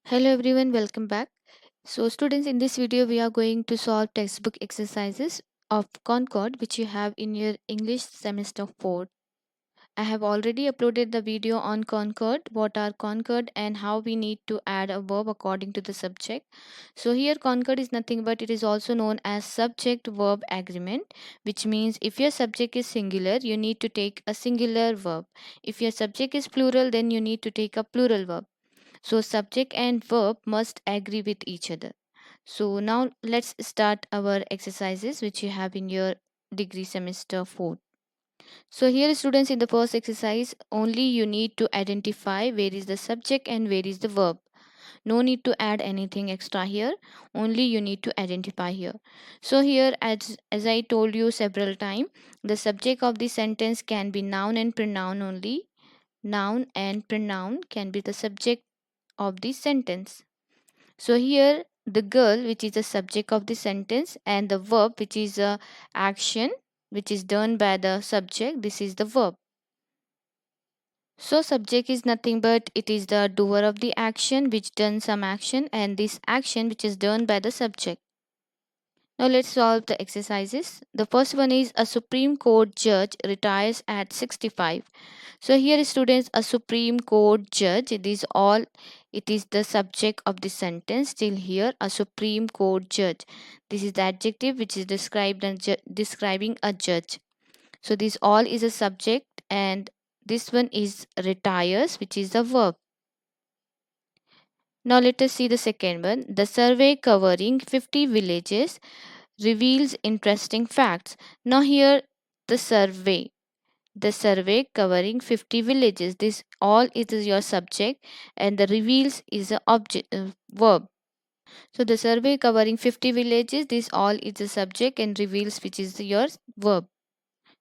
Hello everyone, welcome back. So students, in this video we are going to solve textbook exercises of Concord which you have in your English semester 4. I have already uploaded the video on Concord, what are Concord and how we need to add a verb according to the subject. So here Concord is nothing but it is also known as subject verb agreement, which means if your subject is singular you need to take a singular verb. If your subject is plural then you need to take a plural verb. So subject and verb must agree with each other. So now let's start our exercises which you have in your degree semester 4. So here students, in the first exercise only you need to identify where is the subject and where is the verb. No need to add anything extra here. Only you need to identify here. So here as I told you several times, the subject of the sentence can be noun and pronoun only. Noun and pronoun can be the subject of the sentence. So here the girl which is the subject of the sentence and the verb which is a action which is done by the subject, this is the verb. So subject is nothing but it is the doer of the action which done some action and this action which is done by the subject. Now let's solve the exercises. The first one is a Supreme Court judge retires at 65. So here students, a Supreme Court judge, it is all, it is the subject of the sentence. Still here a Supreme Court judge. This is the adjective which is described and describing a judge. So this all is a subject and this one is retires which is the verb. Now let us see the second one. The survey covering 50 villages reveals interesting facts. Now here the survey covering 50 villages, this all is your subject and the reveals is a object verb. So the survey covering 50 villages, this all is the subject and reveals which is your verb.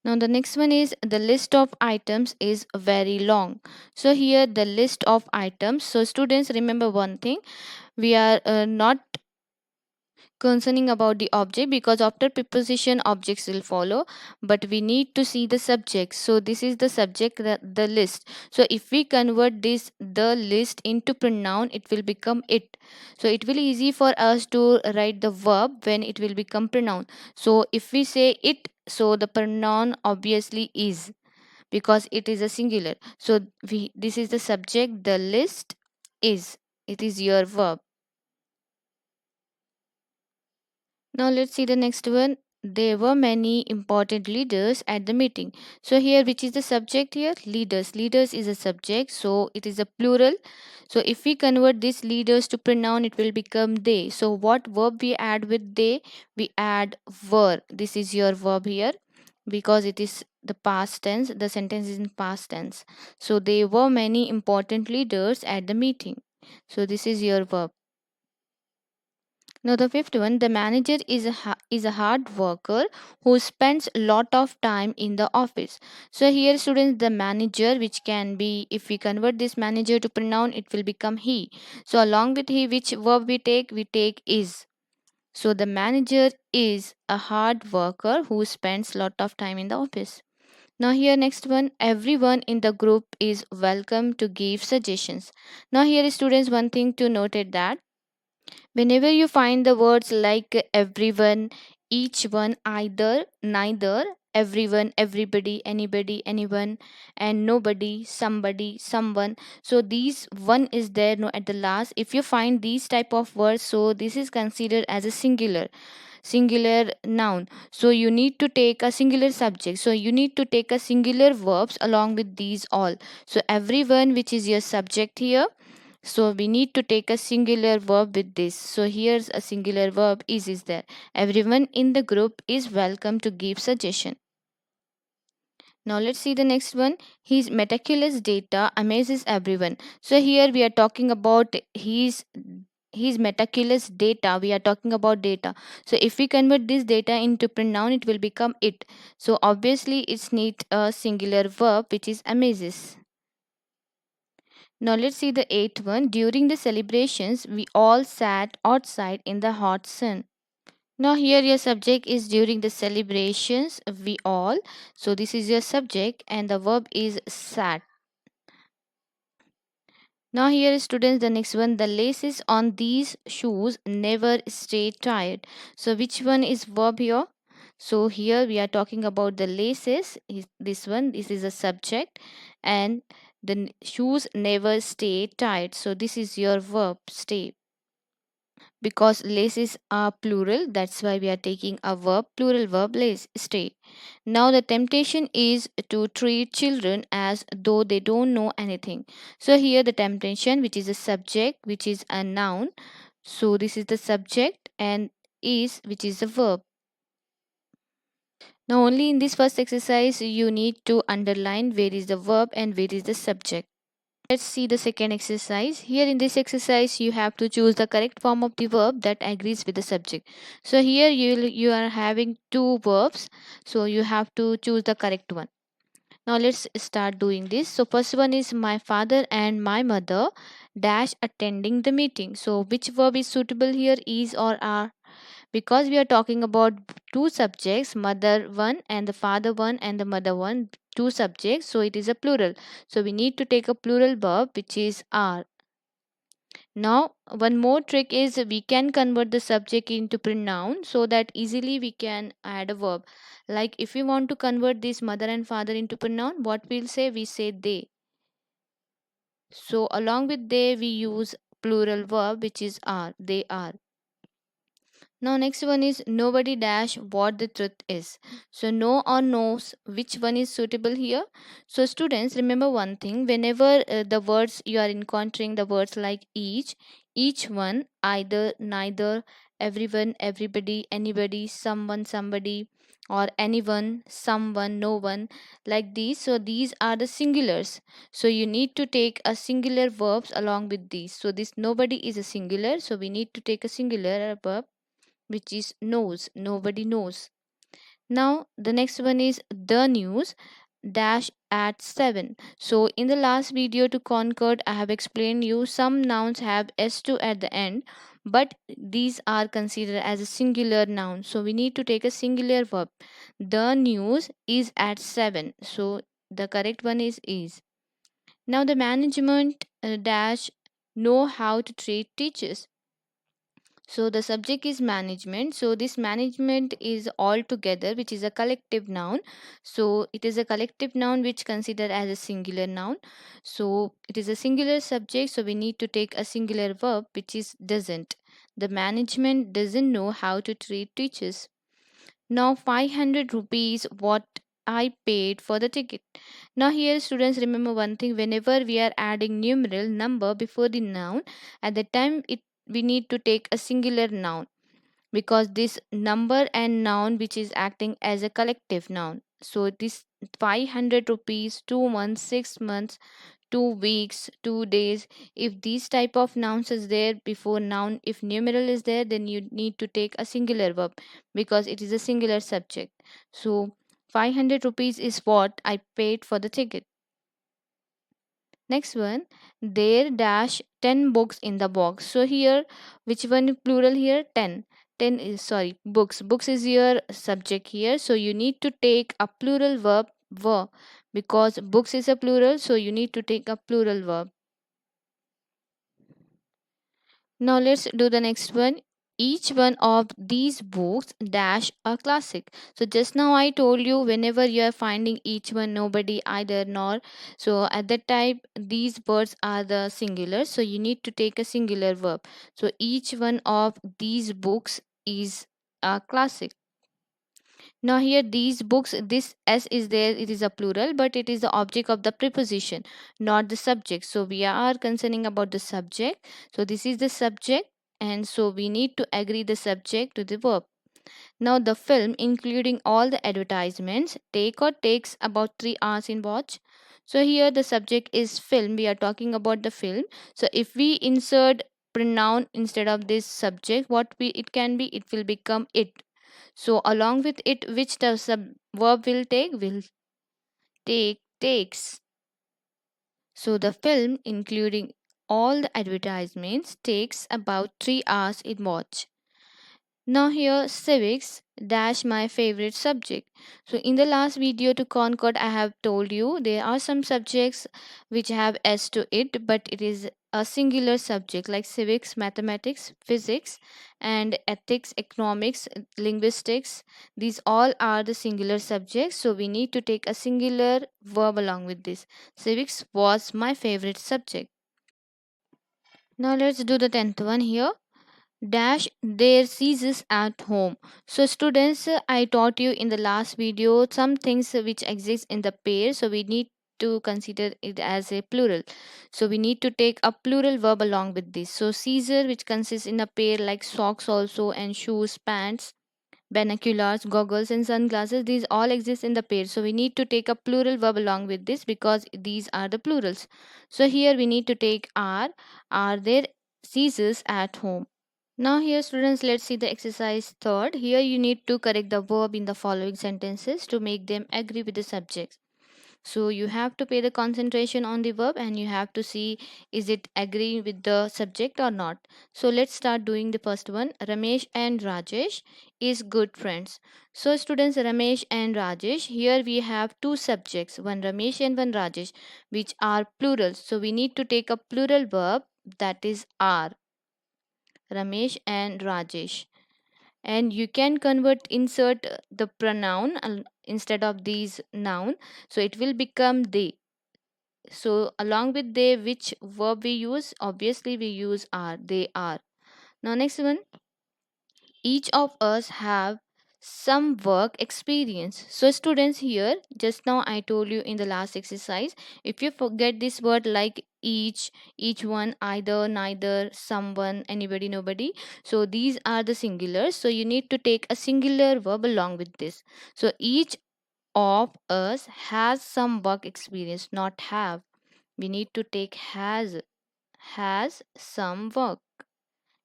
Now the next one is the list of items is very long. So here the list of items, so students remember one thing, we are not concerning about the object because after preposition objects will follow, but we need to see the subject. So this is the subject, the list. So if we convert this the list into pronoun, it will become it. So it will easy for us to write the verb when it will become pronoun. So if we say it, so the pronoun obviously is, because it is a singular. So we, this is the subject, the list is, it is your verb. Now let's see the next one. There were many important leaders at the meeting. So here which is the subject here? Leaders. Leaders is a subject, so it is a plural. So if we convert this leaders to pronoun, it will become they. So what verb we add with they? We add were. This is your verb here because it is the past tense. The sentence is in past tense. So there were many important leaders at the meeting. So this is your verb. Now the fifth one, the manager is is a hard worker who spends a lot of time in the office. So here students, the manager, which can be, if we convert this manager to pronoun, it will become he. So along with he, which verb we take? We take is. So the manager is a hard worker who spends a lot of time in the office. Now here next one, everyone in the group is welcome to give suggestions. Now here students, one thing to note it that whenever you find the words like everyone, each one, either, neither, everyone, everybody, anybody, anyone, and nobody, somebody, someone. So these one is there no at the last. If you find these type of words, so this is considered as a singular noun. So you need to take a singular subject. So you need to take a singular verbs along with these all. So everyone, which is your subject here, so we need to take a singular verb with this. So here's a singular verb is there. Everyone in the group is welcome to give suggestion. Now let's see the next one. His meticulous data amazes everyone. So here we are talking about his meticulous data. We are talking about data. So if we convert this data into pronoun, it will become it. So obviously it's need a singular verb which is amazes. Now let's see the eighth one. During the celebrations, we all sat outside in the hot sun. Now here your subject is during the celebrations, we all. So this is your subject and the verb is sat. Now here students, the next one, the laces on these shoes never stay tied. So which one is verb here? So here we are talking about the laces. This one, this is a subject, and the shoes never stay tied. So this is your verb, stay. Because laces are plural, that's why we are taking a verb, plural verb, lace, stay. Now the temptation is to treat children as though they don't know anything. So here the temptation, which is a subject, which is a noun, so this is the subject, and is, which is a verb. Now only in this first exercise you need to underline where is the verb and where is the subject. Let's see the second exercise. Here in this exercise, you have to choose the correct form of the verb that agrees with the subject. So here you are having two verbs. So you have to choose the correct one. Now let's start doing this. So first one is my father and my mother dash attending the meeting. So which verb is suitable here, is or are? Because we are talking about two subjects, mother one and the father one and the mother one, two subjects, so it is a plural, so we need to take a plural verb which is are. Now one more trick is we can convert the subject into pronoun so that easily we can add a verb. Like if we want to convert this mother and father into pronoun, what we'll say, we say they. So along with they we use plural verb which is are, they are. Now next one is nobody dash what the truth is. So no or knows, which one is suitable here? So students, remember one thing, whenever the words you are encountering the words like each one, either, neither, everyone, everybody, anybody, someone, somebody, or anyone, someone, no one, like these. So these are the singulars. So you need to take a singular verbs along with these. So this nobody is a singular, so we need to take a singular verb which is knows, nobody knows. Now the next one is the news dash at 7. So in the last video to Concord I have explained you some nouns have s2 at the end, but these are considered as a singular noun, so we need to take a singular verb. The news is at 7, so the correct one is. Now the management dash know how to treat teachers. So the subject is management. So this management is all together, which is a collective noun. So it is a collective noun which considered as a singular noun. So it is a singular subject. So we need to take a singular verb, which is doesn't. The management doesn't know how to treat teachers. Now 500 rupees what I paid for the ticket. Now here students, remember one thing, whenever we are adding numeral number before the noun, at the time it we need to take a singular noun, because this number and noun which is acting as a collective noun. So this 500 rupees, 2 months, 6 months, 2 weeks, 2 days, if these type of nouns is there before noun, if numeral is there, then you need to take a singular verb because it is a singular subject. So 500 rupees is what I paid for the ticket. Next one, there dash 10 books in the box. So here, which one plural here? 10. 10 is, sorry, books. Books is your subject here. So you need to take a plural verb, were, because books is a plural. So you need to take a plural verb. Now let's do the next one. Each one of these books dash a classic. So just now I told you whenever you are finding each one, nobody, either, nor. So at that time these words are the singular. So you need to take a singular verb. So each one of these books is a classic. Now here these books, this s is there, it is a plural, but it is the object of the preposition, not the subject. So we are concerning about the subject. So this is the subject, and so we need to agree the subject to the verb. Now the film, including all the advertisements, takes about 3 hours in watch. So here the subject is film. We are talking about the film. So if we insert pronoun instead of this subject, what we it can be, it will become it. So along with it, which the verb will take, takes. So the film, including all the advertisements, takes about 3 hours in watch. Now here civics dash my favorite subject. So in the last video to Concord I have told you there are some subjects which have s to it, but it is a singular subject like civics, mathematics, physics, and ethics, economics, linguistics. These all are the singular subjects, so we need to take a singular verb along with this. Civics was my favorite subject. Now let's do the 10th one here. Dash their ceases at home. So students, I taught you in the last video some things which exist in the pair, so we need to consider it as a plural. So we need to take a plural verb along with this. So Caesar, which consists in a pair like socks also, and shoes, pants, binoculars, goggles, and sunglasses, these all exist in the pair. So we need to take a plural verb along with this because these are the plurals. So here we need to take are there Caesars at home. Now here students, let's see the exercise third. Here you need to correct the verb in the following sentences to make them agree with the subject. So you have to pay the concentration on the verb and you have to see is it agreeing with the subject or not. So let's start doing the first one. Ramesh and Rajesh is good friends. So students, Ramesh and Rajesh, here we have two subjects, one Ramesh and one Rajesh, which are plural. So we need to take a plural verb, that is are. Ramesh and Rajesh, and you can insert the pronoun instead of these noun, so it will become they. So along with they, which verb we use? Obviously we use are, they are. Now next one, each of us have some work experience. So students, here just now I told you in the last exercise, if you forget this word like each one, either, neither, someone, anybody, nobody, so these are the singulars, so you need to take a singular verb along with this. So each of us has some work experience, not have. We need to take has some work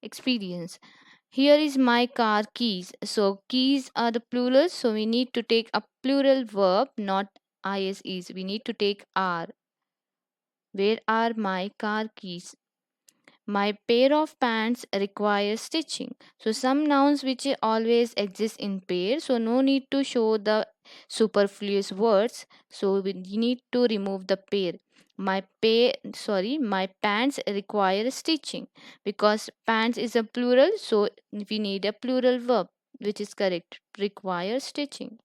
experience. Here is my car keys. So keys are the plural. So we need to take a plural verb, not ISEs. We need to take are. Where are my car keys? My pair of pants requires stitching. So some nouns which always exist in pair. So no need to show the superfluous words. So we need to remove the pair. My pants require stitching, because pants is a plural. So we need a plural verb, which is correct. Require stitching.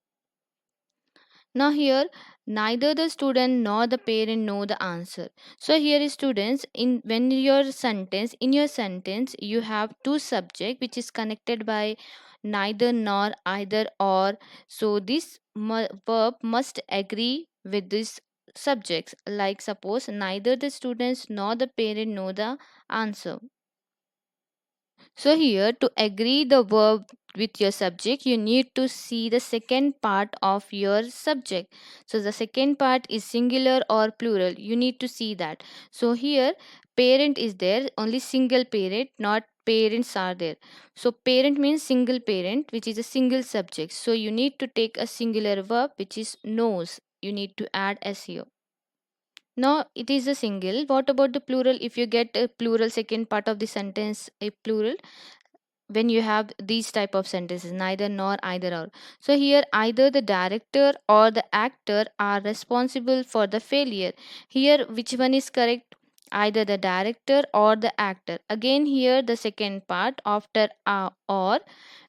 Now here, neither the student nor the parent know the answer. So here is students, in your sentence you have two subject which is connected by neither, nor, either, or. So this verb must agree with this subjects. Like suppose neither the students nor the parent know the answer. So here, to agree the verb with your subject, you need to see the second part of your subject. So the second part is singular or plural. You need to see that. So here, parent is there, only single parent, not parents are there. So parent means single parent, which is a single subject. So you need to take a singular verb, which is knows. You need to add s here. Now it is a single. What about the plural? If you get a plural second part of the sentence, a plural, when you have these type of sentences, neither, nor, either, or. So here either the director or the actor are responsible for the failure. Here which one is correct? Either the director or the actor. Again here the second part after or,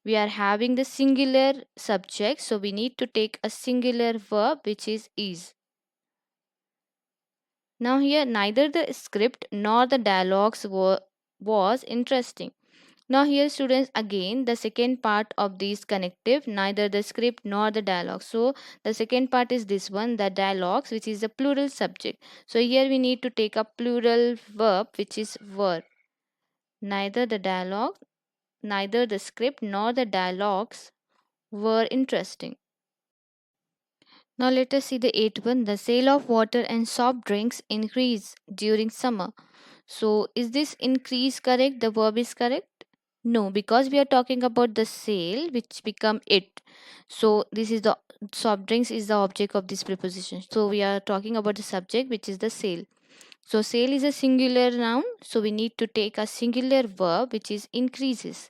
we are having the singular subject, so we need to take a singular verb, which is. Now here neither the script nor the dialogues was interesting. Now here students, again the second part of this connective, neither the script nor the dialogue. So the second part is this one, the dialogues, which is a plural subject. So here we need to take a plural verb, which is were. Neither the dialogue, neither the script nor the dialogues were interesting. Now let us see the eighth one. The sale of water and soft drinks increase during summer. So is this increase correct? The verb is correct? No, because we are talking about the sale which become it. So this is the soft drinks is the object of this preposition. So we are talking about the subject, which is the sale. So sale is a singular noun. So we need to take a singular verb, which is increases.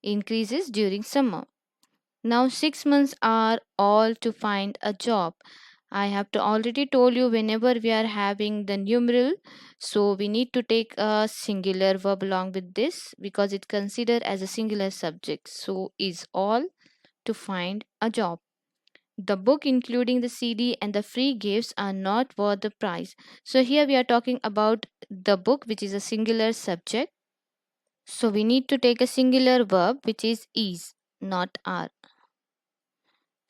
Increases during summer. Now 6 months are all to find a job. I have to already told you whenever we are having the numeral, so we need to take a singular verb along with this because it considered as a singular subject. So is all to find a job. The book, including the CD and the free gifts, are not worth the price. So here we are talking about the book, which is a singular subject. So we need to take a singular verb, which is, not are.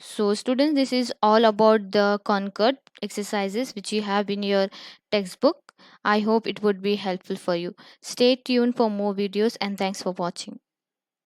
So, students, this is all about the Concord exercises which you have in your textbook. I hope it would be helpful for you. Stay tuned for more videos and thanks for watching.